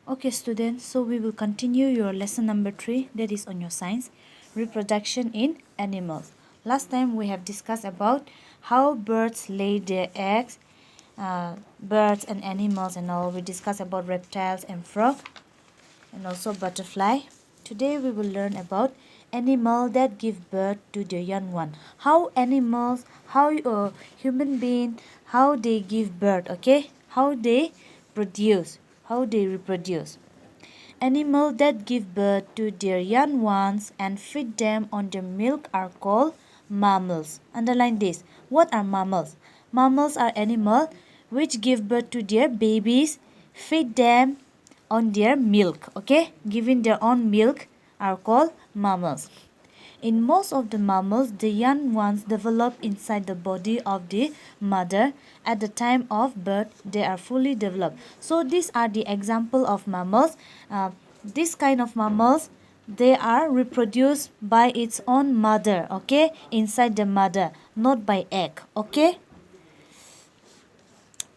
Okay students, so we will continue your lesson number 3, that is on your science, reproduction in animals. Last time we have discussed about how birds lay their eggs, birds and animals and all. We discussed about reptiles and frog and also butterfly. Today we will learn about animal that give birth to their young one. How animals, how human being, how they give birth, okay? How they produce, how they reproduce. Animals that give birth to their young ones and feed them on their milk are called mammals. Underline this. What are mammals? Mammals are animals which give birth to their babies, feed them on their milk. Okay? Giving their own milk are called mammals. In most of the mammals, the young ones develop inside the body of the mother. At the time of birth, they are fully developed. So these are the example of mammals. This kind of mammals, they are reproduced by its own mother, okay, inside the mother, not by egg, okay.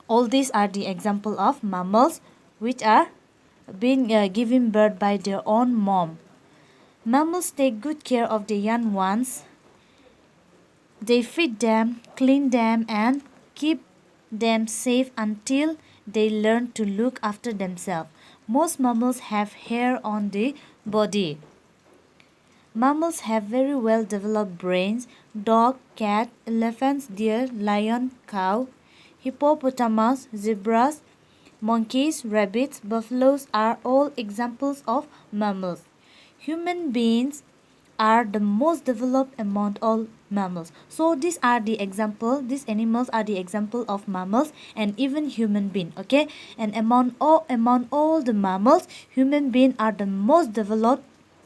All these are the example of mammals which are being given birth by their own mom. Mammals take good care of the young ones. They feed them, clean them, and keep them safe until they learn to look after themselves. Most mammals have hair on the body. Mammals have very well developed brains. Dog, cat, elephants, deer, lion, cow, hippopotamus, zebras, monkeys, rabbits, buffaloes are all examples of mammals. Human beings are the most developed among all mammals. So these are the example, these animals are the example of mammals and even human being, okay. And among all the mammals, human being are the most developed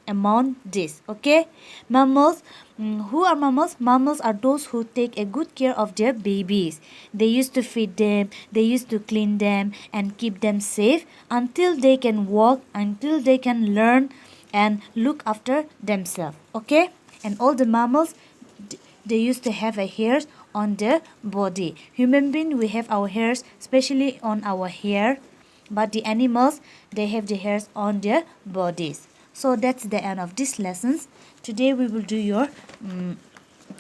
among this, okay. Mammals, who are mammals? Mammals are those who take a good care of their babies. They used to feed them, they used to clean them and keep them safe until they can walk, until they can learn and look after themselves, okay. And all the mammals, they used to have a hairs on their body. Human being, we have our hairs especially on our hair, but the animals, they have the hairs on their bodies. So that's the end of this lessons. Today we will do your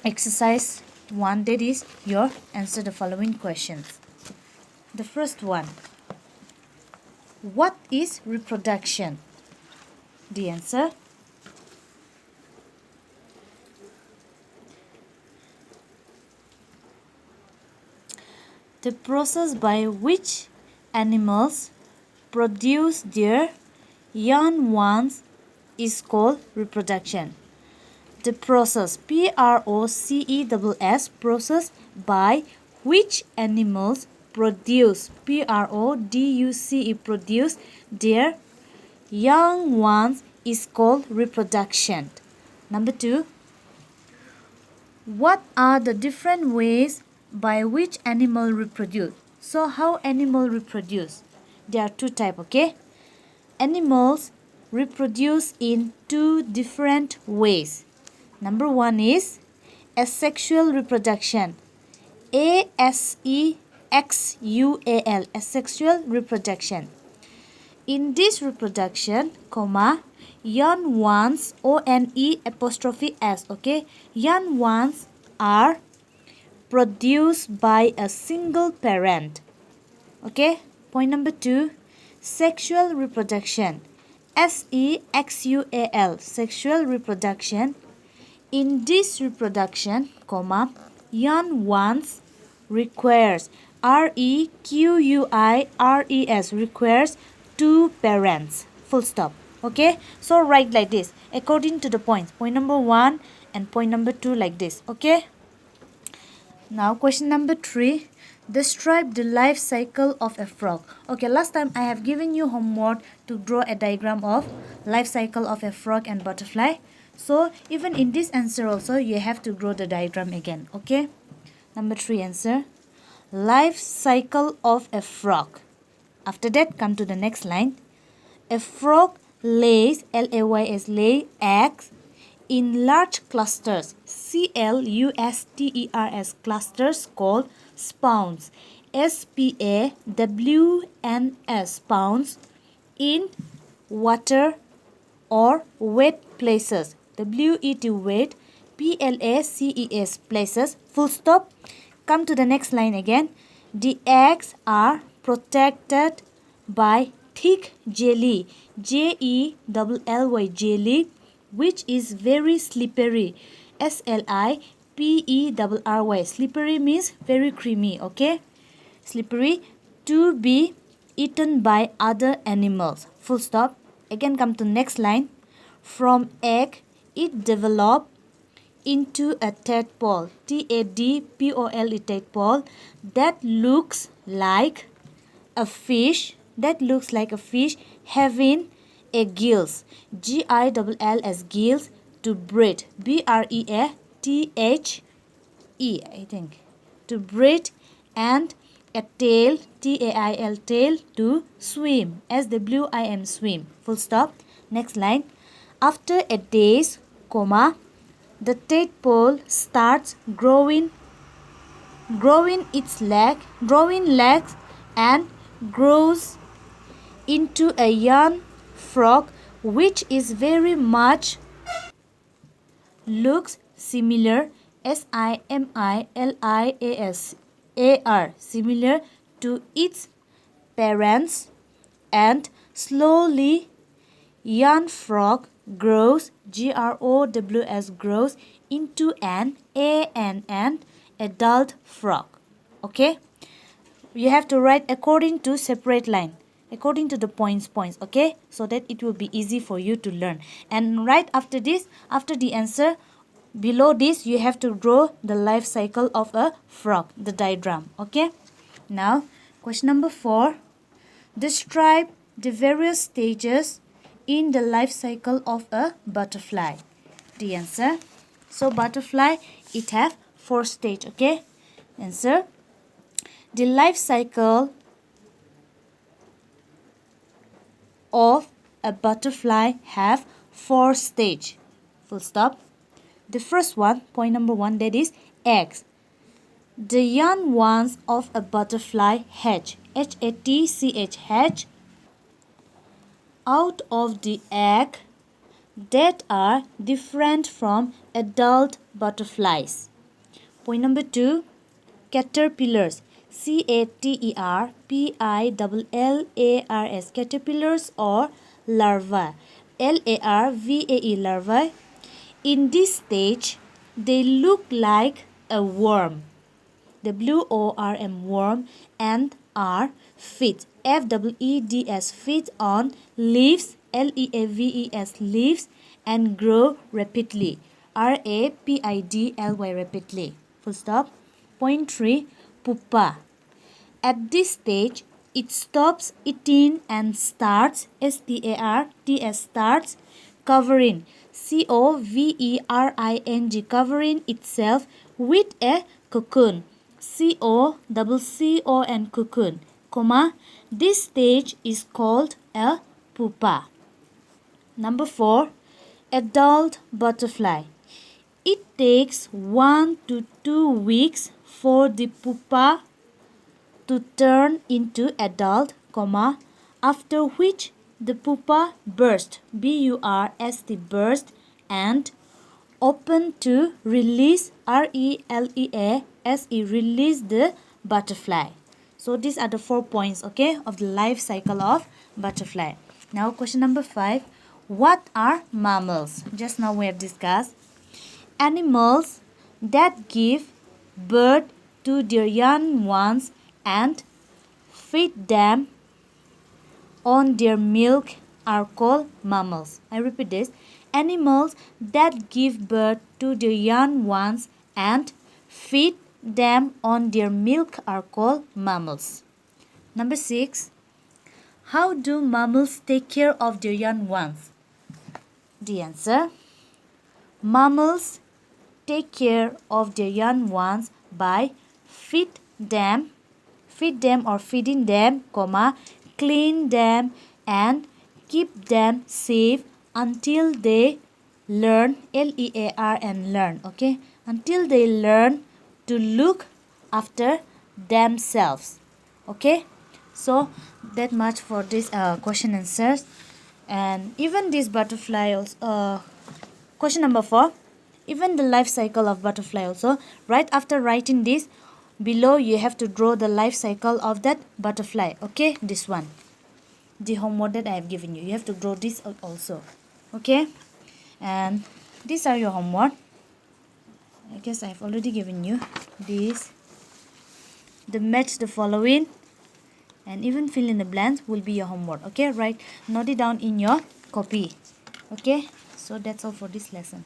exercise 1, that is your answer the following questions. The first one, what is reproduction? The answer, the process by which animals produce their young ones is called reproduction. The process, process, process by which animals produce, produce their young ones is called reproduction. Number 2, what are the different ways by which animal reproduce? So how animal reproduce? There are 2 types, okay. Animals reproduce in 2 different ways. Number 1 is asexual reproduction. ASEXUAL, asexual reproduction. In this reproduction, young ones, ONE'(s), okay, young ones are produced by a single parent. Okay, point number 2, sexual reproduction. SEXUAL, sexual reproduction. In this reproduction, young ones requires, REQUIRES, requires 2 parents. Full stop. Okay, so write like this according to the points. Point number 1 and point number 2 like this. Okay. Now question number 3. Describe the life cycle of a frog. Okay, last time I have given you homework to draw a diagram of life cycle of a frog and butterfly. So even in this answer also you have to draw the diagram again. Okay. Number 3 answer. Life cycle of a frog. After that, come to the next line. A frog lays, LAYS, lay eggs in large clusters, CLUSTERS, clusters called spawns, SPAWNS, spawns in water or wet places. W-E-T wet, P-L-A-C-E-S places. Full stop. Come to the next line again. The eggs are protected by thick jelly, Jelly, jelly, which is very slippery, Slippery. Slippery means very creamy, okay? Slippery, to be eaten by other animals. Full stop. Again come to next line. From egg, it developed into a tadpole, Tadpole, tadpole, that looks like a fish, having a gills, Gills, gills, to breathe, Breathe, I think, to breathe, and a tail, Tail, tail, to swim, Swim, swim. Full stop. Next line. After a days, comma, the tadpole starts growing legs and grows into a young frog, which is very much looks similar, Similar, similar to its parents, and slowly young frog grows, grows into an adult frog. Okay, you have to write according to separate line, according to the points, okay, so that it will be easy for you to learn. And right after this, after the answer, below this you have to draw the life cycle of a frog, the diagram. Okay, now question number 4. Describe the various stages in the life cycle of a butterfly. The answer. So butterfly, it have 4 stages. Okay, answer. The life cycle of a butterfly have 4 stages. Full stop. The first one, point number 1, that is eggs. The young ones of a butterfly hatch, hatch, out of the egg that are different from adult butterflies. Point number 2, caterpillars, Caterpillars, caterpillars or larvae, larvae. In this stage, they look like a worm, worm, and are feed, feed on leaves, leaves, and grow rapidly, rapidly, rapidly. Full stop. Point 3, pupa. At this stage, it stops eating and starts, starts covering, covering itself with a cocoon, and cocoon, comma. This stage is called a pupa. Number 4, adult butterfly. It takes 1 to 2 weeks for the pupa to turn into adult, comma, after which the pupa burst, burst, and open to release, release the butterfly. So these are the 4 points, okay, of the life cycle of butterfly. Now question number 5. What are mammals? Just now we have discussed animals that give birth to their young ones and feed them on their milk are called mammals. I repeat this. Animals that give birth to their young ones and feed them on their milk are called mammals. Number 6. How do mammals take care of their young ones? The answer. Mammals take care of their young ones by feeding them, comma, clean them and keep them safe until they learn, learn, okay, until they learn to look after themselves. Okay, So that much for this question answers. And even this butterfly also, question number 4, even the life cycle of butterfly also. Right after writing this, below you have to draw the life cycle of that butterfly. Okay, this one, the homework that I have given you, you have to draw this also. Okay, and these are your homework. I guess I've already given you this. The match the following and even fill in the blanks will be your homework. Okay, note it down in your copy. Okay, so that's all for this lesson.